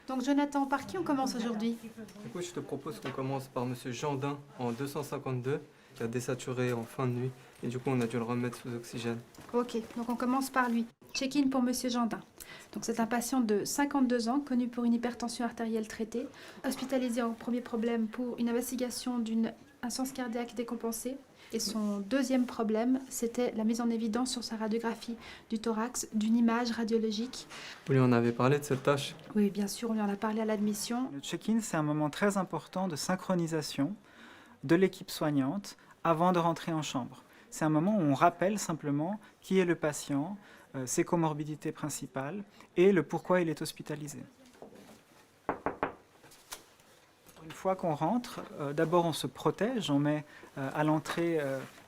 Donc Jonathan, par qui on commence aujourd'hui? Écoute, je te propose qu'on commence par Monsieur Gendin en 252, qui a désaturé en fin de nuit. Et du coup, on a dû le remettre sous oxygène. Ok, donc on commence par lui. Check-in pour Monsieur Gendin. Donc c'est un patient de 52 ans, connu pour une hypertension artérielle traitée, hospitalisé en premier problème pour une investigation d'une insuffisance cardiaque décompensée. Et son deuxième problème, c'était la mise en évidence sur sa radiographie du thorax d'une image radiologique. Vous lui en avez parlé de cette tâche? Oui, bien sûr, on lui en a parlé à l'admission. Le check-in, c'est un moment très important de synchronisation de l'équipe soignante avant de rentrer en chambre. C'est un moment où on rappelle simplement qui est le patient, ses comorbidités principales et le pourquoi il est hospitalisé. Une fois qu'on rentre, d'abord on se protège, on met à l'entrée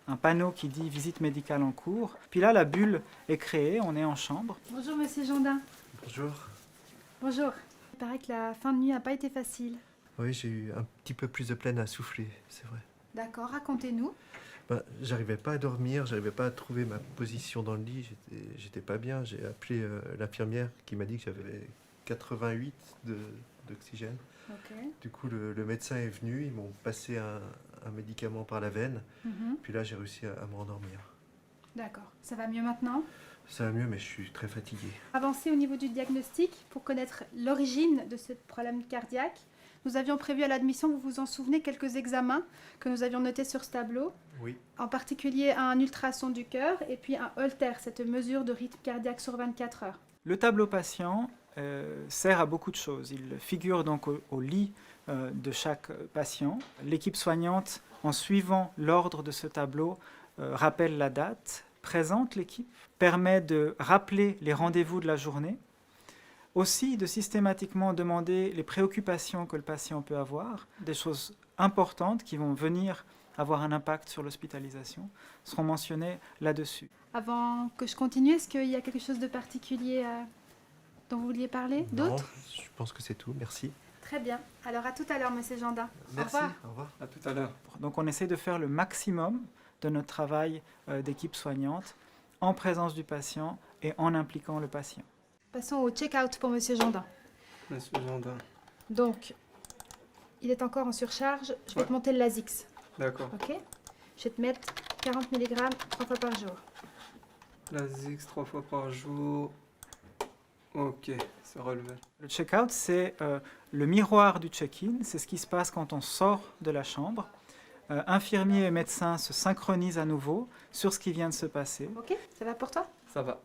un panneau qui dit « visite médicale en cours ». Puis là, la bulle est créée, on est en chambre. Bonjour Monsieur Gendin. Bonjour. Bonjour. Il paraît que la fin de nuit n'a pas été facile. Oui, j'ai eu un petit peu plus de peine à souffler, c'est vrai. D'accord, racontez-nous. J'arrivivais pas à dormir, j'arrivais pas à trouver ma position dans le lit, j'étais pas bien. J'ai appelé l'infirmière qui m'a dit que j'avais 88 d'oxygène. Ok. Du coup, le médecin est venu, ils m'ont passé un médicament par la veine. Puis là, j'ai réussi à me rendormir. D'accord. Ça va mieux maintenant? Ça va mieux, mais je suis très fatigué. Avancez au niveau du diagnostic pour connaître l'origine de ce problème cardiaque. Nous avions prévu à l'admission, vous vous en souvenez, quelques examens que nous avions notés sur ce tableau. Oui. En particulier un ultrason du cœur et puis un Holter, cette mesure de rythme cardiaque sur 24 heures. Le tableau patient sert à beaucoup de choses. Il figure donc au lit de chaque patient. L'équipe soignante, en suivant l'ordre de ce tableau, rappelle la date, présente l'équipe, permet de rappeler les rendez-vous de la journée, aussi de systématiquement demander les préoccupations que le patient peut avoir, des choses importantes qui vont venir avoir un impact sur l'hospitalisation, seront mentionnées là-dessus. Avant que je continue, est-ce qu'il y a quelque chose de particulier dont vous vouliez parler? Non, D'autres? je pense que c'est tout, merci. Très bien. Alors à tout à l'heure, Monsieur Gendin. Merci, Au revoir. au revoir. À tout à l'heure. Donc on essaie de faire le maximum de notre travail d'équipe soignante en présence du patient et en impliquant le patient. Passons au check-out pour Monsieur Gendin. Monsieur Gendin. Donc, il est encore en surcharge. Je vais Ouais. te monter le Lasix. D'accord. Ok? Je vais te mettre 40 mg 3 fois par jour. Lasix 3 fois par jour. Ok, c'est relevé. Le check-out, c'est le miroir du check-in, c'est ce qui se passe quand on sort de la chambre. Infirmiers et médecins se synchronisent à nouveau sur ce qui vient de se passer. Ok? Ça va pour toi? Ça va.